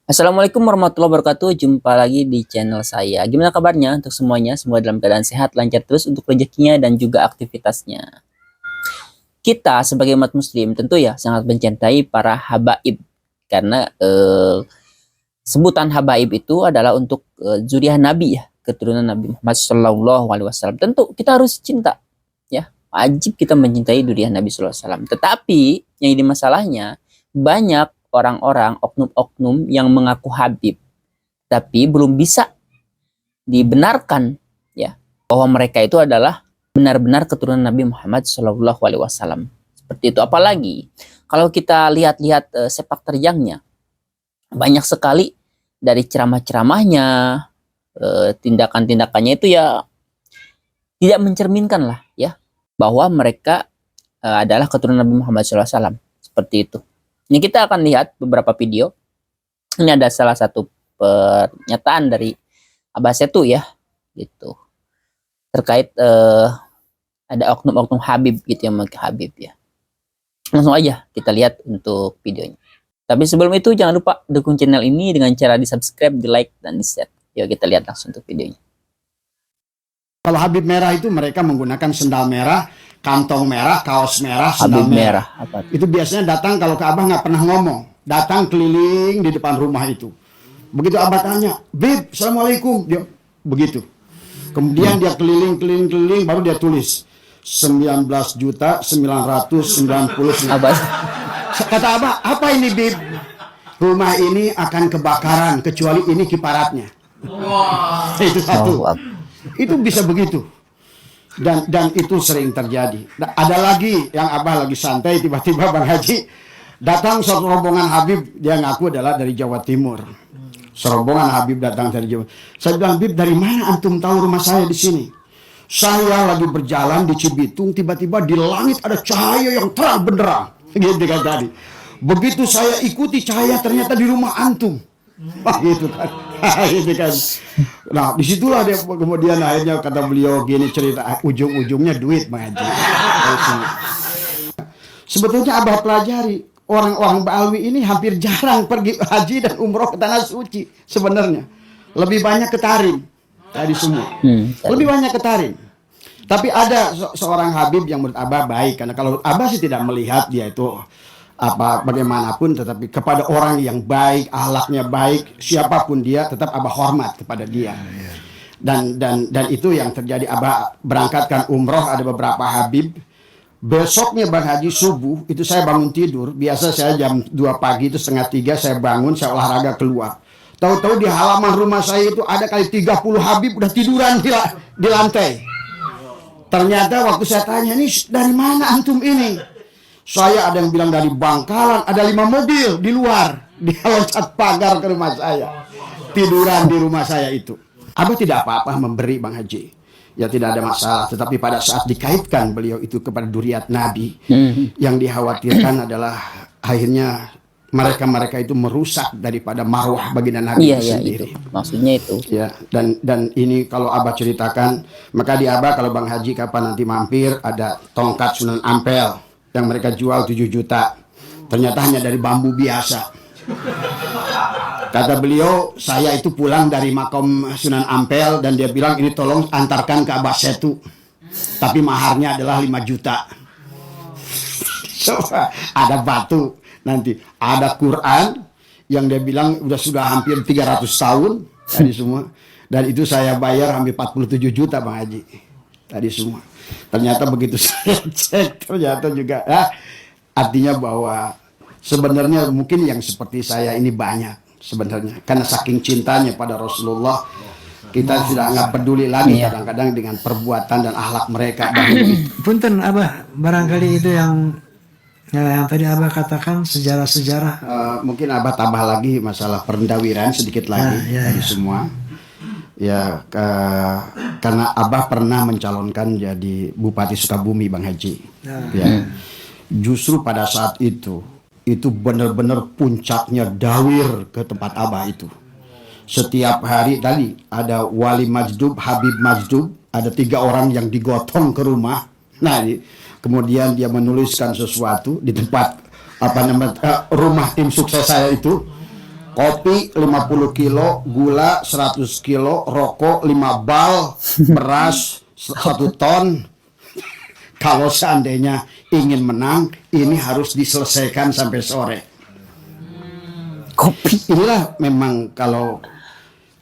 Assalamualaikum warahmatullahi wabarakatuh. Jumpa lagi di channel saya. Gimana kabarnya untuk semuanya? Semoga dalam keadaan sehat, lancar terus untuk rezekinya dan juga aktivitasnya. Kita sebagai umat muslim tentu ya sangat mencintai para habaib. Karena sebutan habaib itu adalah untuk zuriat Nabi ya, keturunan Nabi Muhammad SAW. Tentu kita harus cinta ya. Wajib kita mencintai zuriat Nabi SAW. Tetapi yang ini masalahnya banyak orang-orang, oknum-oknum yang mengaku Habib, tapi belum bisa dibenarkan ya bahwa mereka itu adalah benar-benar keturunan Nabi Muhammad SAW. Seperti itu. Apalagi kalau kita lihat-lihat sepak terjangnya, banyak sekali dari ceramah-ceramahnya, tindakan-tindakannya itu ya tidak mencerminkan lah ya bahwa mereka adalah keturunan Nabi Muhammad SAW. Seperti itu. Ini kita akan lihat beberapa video. Ini ada salah satu pernyataan dari Abah Setu ya, gitu. Terkait ada oknum-oknum Habib gitu yang memakai Habib ya. Langsung aja kita lihat untuk videonya. Tapi sebelum itu jangan lupa dukung channel ini dengan cara di subscribe, di like, dan di share. Yuk kita lihat langsung untuk videonya. Kalau Habib merah itu mereka menggunakan sendal merah, kantong merah, kaos merah, sendal Habib merah. Apa itu biasanya datang kalau ke Abah nggak pernah ngomong, datang keliling di depan rumah itu. Begitu Abah tanya, Bib, assalamualaikum, dia begitu. Kemudian dia keliling, baru dia tulis 19.999. Abah? Kata Abah, apa ini Bib? Rumah ini akan kebakaran kecuali ini kiparatnya. Itu satu. Itu bisa begitu. Dan itu sering terjadi. Ada lagi yang Abah lagi santai, tiba-tiba Bang Haji datang satu rombongan Habib, dia ngaku adalah dari Jawa Timur. Serombongan Habib datang dari Jawa. Saya bilang, Bib, dari mana antum tahu rumah saya di sini? Saya lagi berjalan di Cibitung, tiba-tiba di langit ada cahaya yang terang benderang. Gitu kan tadi. Begitu saya ikuti cahaya, ternyata di rumah antum. Gitu kan. Gitu kan. Nah, disitulah dia kemudian akhirnya kata beliau gini cerita, ujung-ujungnya duit Bang Haji. Sebetulnya Abah pelajari, orang-orang Baalwi ini hampir jarang pergi haji dan umroh ke tanah suci sebenarnya. Lebih banyak ke Tarim tadi semua. Lebih banyak ke Tarim. Tapi ada seorang Habib yang menurut Abah baik, karena kalau Abah sih tidak melihat dia itu apa bagaimanapun, tetapi kepada orang yang baik, akhlaknya baik, siapapun dia tetap Abah hormat kepada dia. Dan itu yang terjadi. Abah berangkatkan umroh, ada beberapa Habib. Besoknya Bang Haji subuh itu saya bangun tidur, biasa saya jam 2 pagi itu setengah 3 saya bangun, saya olahraga keluar. Tahu-tahu di halaman rumah saya itu ada kali 30 Habib udah tiduran di lantai. Ternyata waktu saya tanya, ini dari mana antum ini? Saya ada yang bilang dari Bangkalan, ada 5 mobil di luar, dia loncat pagar ke rumah saya, tiduran di rumah saya itu. Abah tidak apa-apa memberi Bang Haji, ya tidak ada masalah. Tetapi pada saat dikaitkan beliau itu kepada duriat Nabi, yang dikhawatirkan adalah akhirnya mereka itu merusak daripada marwah baginda Nabi itu sendiri. Itu. Maksudnya itu. Ya, dan ini kalau Abah ceritakan, maka di Abah kalau Bang Haji kapan nanti mampir, ada tongkat Sunan Ampel yang mereka jual 7 juta. Ternyata hanya dari bambu biasa. Kata beliau, saya itu pulang dari makam Sunan Ampel dan dia bilang ini tolong antarkan ke Abah Setu. Tapi maharnya adalah 5 juta. Coba, ada batu, nanti ada Quran yang dia bilang sudah hampir 300 tahun tadi semua. Dan itu saya bayar hampir 47 juta Bang Haji. Tadi semua. Ternyata begitu saya cek, ternyata juga artinya bahwa sebenarnya mungkin yang seperti saya ini banyak sebenarnya, karena saking cintanya pada Rasulullah kita sudah nggak peduli lagi kadang-kadang dengan perbuatan dan akhlak mereka. Punten Abah, barangkali itu yang tadi Abah katakan sejarah-sejarah. Mungkin Abah tambah lagi masalah perendawiran sedikit lagi dari semua. Ya, karena Abah pernah mencalonkan jadi Bupati Sukabumi Bang Haji. Ya. Justru pada saat itu benar-benar puncaknya dawir ke tempat Abah itu. Setiap hari tadi ada Wali Majdub, Habib Majdub, ada 3 orang yang digotong ke rumah. Nah, kemudian dia menuliskan sesuatu di tempat rumah tim sukses saya itu. kopi 50 kilo, gula 100 kilo, rokok 5 bal, beras 1 ton. Kalau seandainya ingin menang, ini harus diselesaikan sampai sore. Kopi. Inilah memang kalau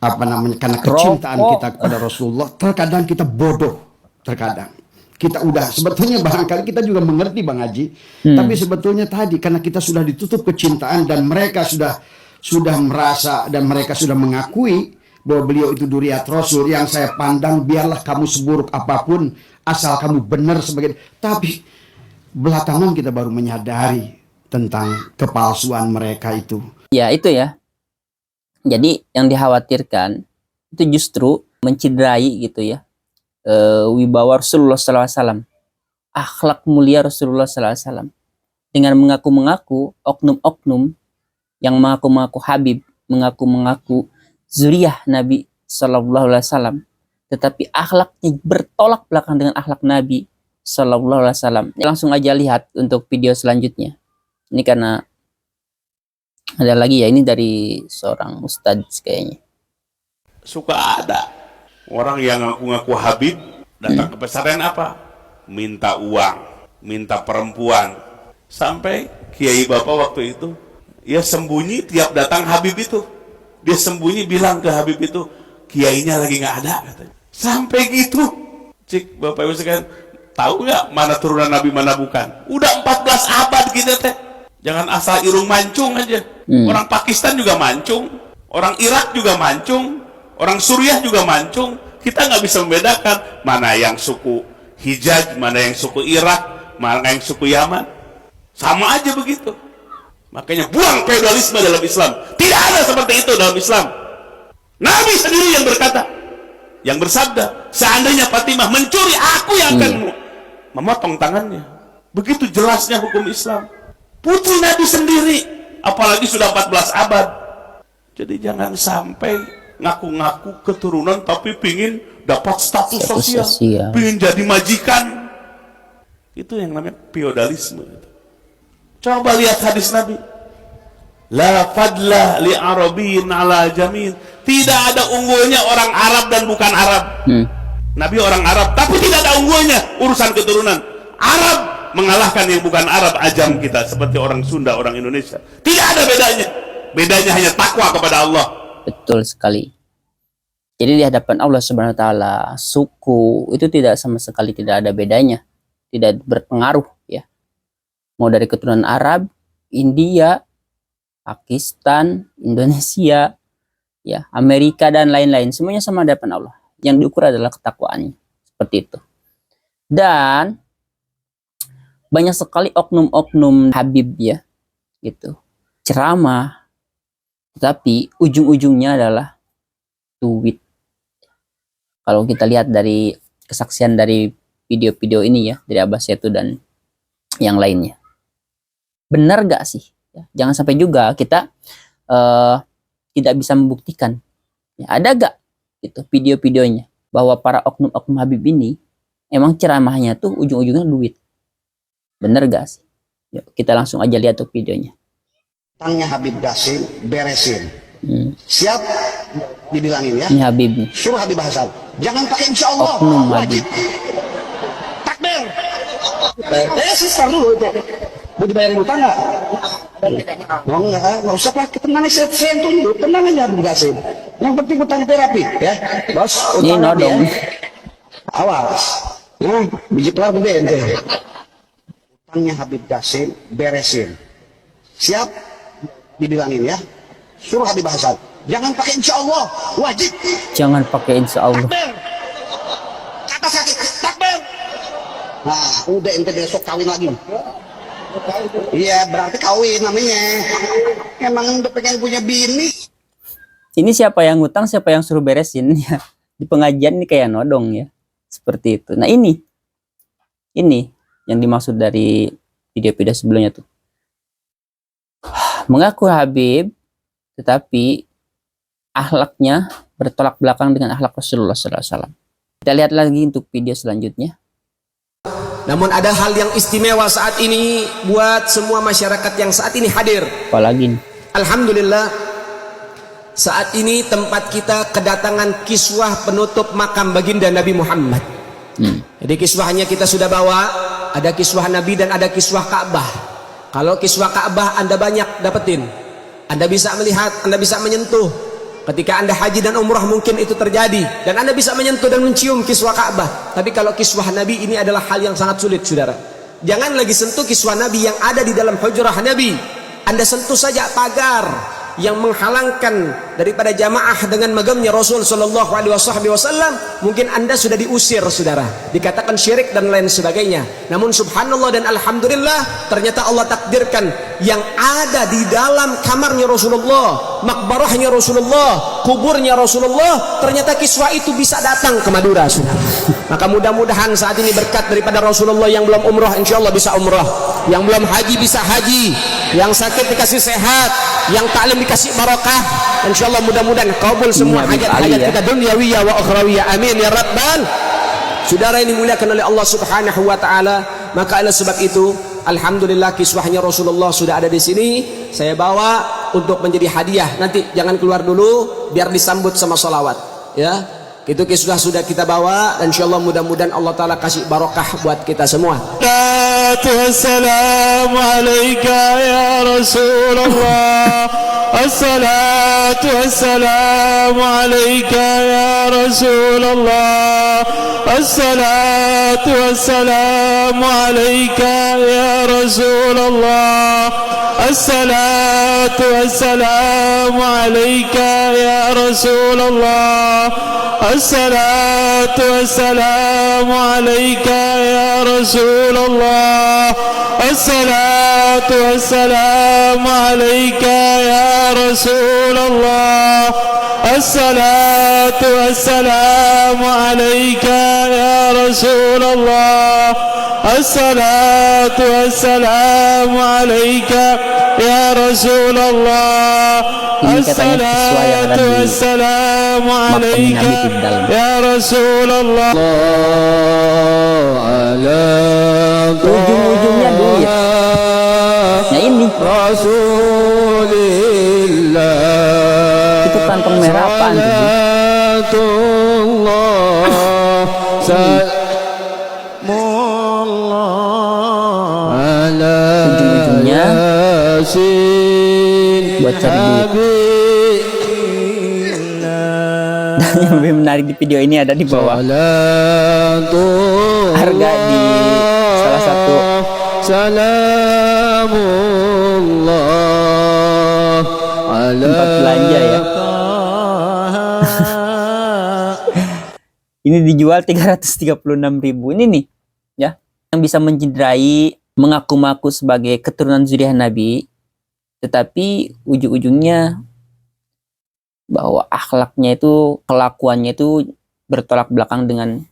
apa namanya, karena kecintaan kita kepada Rasulullah, terkadang kita bodoh, terkadang kita udah sebetulnya barangkali kita juga mengerti Bang Haji, tapi sebetulnya tadi karena kita sudah ditutup kecintaan dan mereka sudah merasa dan mereka sudah mengakui bahwa beliau itu duriat Rasul. Yang saya pandang, biarlah kamu seburuk apapun asal kamu benar sebagai, tapi belakangan kita baru menyadari tentang kepalsuan mereka itu. Ya itu ya. Jadi yang dikhawatirkan itu justru menciderai gitu ya, wibawa Rasulullah SAW, akhlak mulia Rasulullah SAW, dengan mengaku-mengaku oknum-oknum yang mengaku-mengaku Habib, mengaku-mengaku zuriyah Nabi SAW, tetapi akhlaknya bertolak belakang dengan akhlak Nabi SAW. Langsung aja lihat untuk video selanjutnya. Ini karena ada lagi ya, ini dari seorang ustadz kayaknya. Suka ada orang yang ngaku-ngaku Habib datang ke pesantren apa? Minta uang, minta perempuan. Sampai Kiai Bapak waktu itu, ya sembunyi tiap datang Habib itu. Dia sembunyi bilang ke Habib itu, kiainya lagi nggak ada katanya. Sampai gitu. Cik, Bapak Ibu sekalian, tahu nggak mana turunan Nabi mana bukan? Udah 14 abad gitu teh. Jangan asal irung mancung aja. Orang Pakistan juga mancung, orang Irak juga mancung, orang Suriah juga mancung. Kita nggak bisa membedakan mana yang suku Hijaz, mana yang suku Irak, mana yang suku Yaman. Sama aja begitu. Makanya buang feodalisme dalam Islam. Tidak ada seperti itu dalam Islam. Nabi sendiri yang berkata, yang bersabda, seandainya Fatimah mencuri, aku yang akan memotong tangannya. Begitu jelasnya hukum Islam. Putri Nabi sendiri, apalagi sudah 14 abad. Jadi jangan sampai ngaku-ngaku keturunan tapi pingin dapat status sosial, pingin jadi majikan. Itu yang namanya feodalisme. Coba lihat hadis Nabi. La fadla li arabiyyin ala jamin. Tidak ada unggulnya orang Arab dan bukan Arab. Nabi orang Arab, tapi tidak ada unggulnya urusan keturunan. Arab mengalahkan yang bukan Arab, ajam kita seperti orang Sunda, orang Indonesia. Tidak ada bedanya. Bedanya hanya takwa kepada Allah. Betul sekali. Jadi di hadapan Allah Subhanahu wa taala, suku itu tidak sama sekali tidak ada bedanya. Tidak berpengaruh ya. Mau dari keturunan Arab, India, Pakistan, Indonesia, ya, Amerika dan lain-lain, semuanya sama di hadapan Allah. Yang diukur adalah ketakwaannya. Seperti itu. Dan banyak sekali oknum-oknum Habib ya, gitu, ceramah, tetapi ujung-ujungnya adalah duit. Kalau kita lihat dari kesaksian dari video-video ini ya, dari Abbas Setu dan yang lainnya, benar gak sih? Ya, jangan sampai juga kita tidak bisa membuktikan. Ya, ada gak gitu video-videonya bahwa para oknum-oknum Habib ini emang ceramahnya tuh ujung-ujungnya duit? Bener gak sih? Yuk, kita langsung aja lihat tuh videonya. Tanya Habib Qasim, beresin. Siap? Dibilangin ya. Ini Habib nih. Suruh Habib Hasan. Jangan pakai insya Allah. Oknum Wajib. Habib. Takbir. Sister dulu itu. Mau dibayarin utang nggak? Oh nggak usah pakai, tenang aja, saya tunggu, tenang aja Habib Qasim. Yang penting utang terapi ya. Bos, Ini utang nodong. ya. Awas. Nah, biji pelar gede ente. Utangnya Habib Qasim, beresin. Siap? Dibilangin ya. Suruh Habib Hasan. Jangan pakai insya Allah. Wajib. Jangan pakai insya Allah. Takbir. Kata sakit. Takbir. Nah, udah ente besok kawin lagi. Iya, berarti kawin namanya. Emang udah pengen punya bini. Ini siapa yang ngutang, siapa yang suruh beresin ya. Di pengajian ini kayak nodong ya. Seperti itu. Nah ini yang dimaksud dari video-video sebelumnya tuh. Mengaku Habib, tetapi akhlaknya bertolak belakang dengan akhlak Rasulullah SAW. Kita lihat lagi untuk video selanjutnya. Namun ada hal yang istimewa saat ini buat semua masyarakat yang saat ini hadir. Apalagi nih? Alhamdulillah, saat ini tempat kita kedatangan kiswah penutup makam baginda Nabi Muhammad. Jadi kiswahnya kita sudah bawa, ada kiswah Nabi dan ada kiswah Ka'bah. Kalau kiswah Ka'bah Anda banyak dapetin, Anda bisa melihat, Anda bisa menyentuh. Ketika Anda haji dan umrah mungkin itu terjadi, dan Anda bisa menyentuh dan mencium kiswah Ka'bah. Tapi kalau kiswah Nabi ini adalah hal yang sangat sulit, saudara. Jangan lagi sentuh kiswah Nabi yang ada di dalam hujrah Nabi. Anda sentuh saja pagar yang menghalangkan daripada jamaah dengan magamnya Rasul Shallallahu Alaihi Wasallam, mungkin Anda sudah diusir, saudara, dikatakan syirik dan lain sebagainya. Namun subhanallah dan alhamdulillah, ternyata Allah takdirkan yang ada di dalam kamarnya Rasulullah, makbarahnya Rasulullah, kuburnya Rasulullah, ternyata kiswah itu bisa datang ke Madura, saudara. Maka mudah-mudahan saat ini berkat daripada Rasulullah, yang belum umrah insya Allah bisa umrah, yang belum haji bisa haji, yang sakit dikasih sehat, yang taklim dikasih barokah. Insyaallah mudah-mudahan kabul semua hajat-hajat kita dunyawiyah wa ukhrawiyah. Amin ya rabbal. Saudara ini dimuliakan oleh Allah Subhanahu wa taala. Maka oleh sebab itu, alhamdulillah kiswahnya Rasulullah sudah ada di sini. Saya bawa untuk menjadi hadiah. Nanti jangan keluar dulu biar disambut sama salawat, ya. Itu kiswah sudah kita bawa, dan insyaallah mudah-mudahan Allah taala kasih barokah buat kita semua. Assalamu alayka ya Rasulullah. Assalatu wassalamu alayka ya Rasulullah. Assalatu wassalamu alayka ya Rasulullah. Assalatu wassalamu alayka ya Rasulullah. Assalatu wassalamu alayka ya Rasulullah. Assalatu wassalamu alayka ya Rasulullah. Assalatu wassalamu alayka ya Rasulullah. Assalatu wassalamu alayka ya Rasulullah. Ini katanya kiswah yang ada di makamnya Nabi di dalam. Ya Rasulullah. Ujung-ujungnya duit. Nah ini Rasulillah. itu kantong merah apaan tuh? Ujung-ujungnya buat cari duit. Dan yang lebih menarik di video ini ada di bawah harga di salah satu tempat belanja ya. Ini dijual 336.000. Ini nih ya, yang bisa mencederai, mengaku-ngaku sebagai keturunan zuriyah Nabi, tetapi ujung-ujungnya bahwa akhlaknya itu, kelakuannya itu bertolak belakang dengan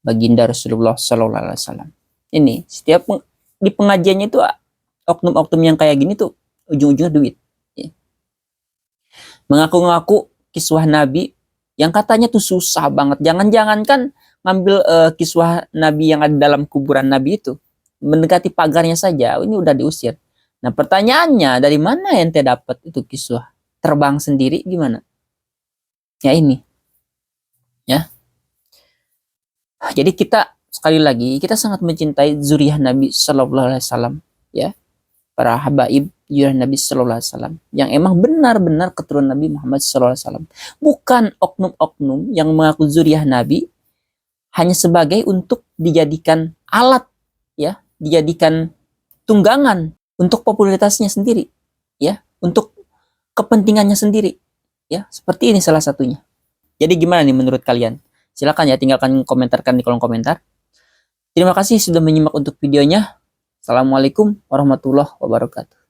baginda Rasulullah Sallallahu Alaihi Wasallam. Ini setiap di pengajiannya itu oknum-oknum yang kayak gini tuh ujung-ujungnya duit. Ya. Mengaku-ngaku kiswah Nabi yang katanya tuh susah banget. Jangan-jangan kan ngambil kiswah Nabi yang ada dalam kuburan Nabi itu, mendekati pagarnya saja, ini udah diusir. Nah pertanyaannya, dari mana ente dapat itu kiswah? Terbang sendiri gimana? Ya ini, ya. Jadi kita sekali lagi kita sangat mencintai zuriyah Nabi Sallallahu Alaihi Wasallam, ya, para habaib zuriyah Nabi Sallallahu Alaihi Wasallam yang emang benar-benar keturunan Nabi Muhammad Sallallahu Alaihi Wasallam, bukan oknum-oknum yang mengaku zuriyah Nabi hanya sebagai untuk dijadikan alat, ya, dijadikan tunggangan untuk popularitasnya sendiri, ya, untuk kepentingannya sendiri, ya, seperti ini salah satunya. Jadi gimana nih menurut kalian? Silakan ya, tinggalkan komentarkan di kolom komentar. Terima kasih sudah menyimak untuk videonya. Assalamualaikum warahmatullahi wabarakatuh.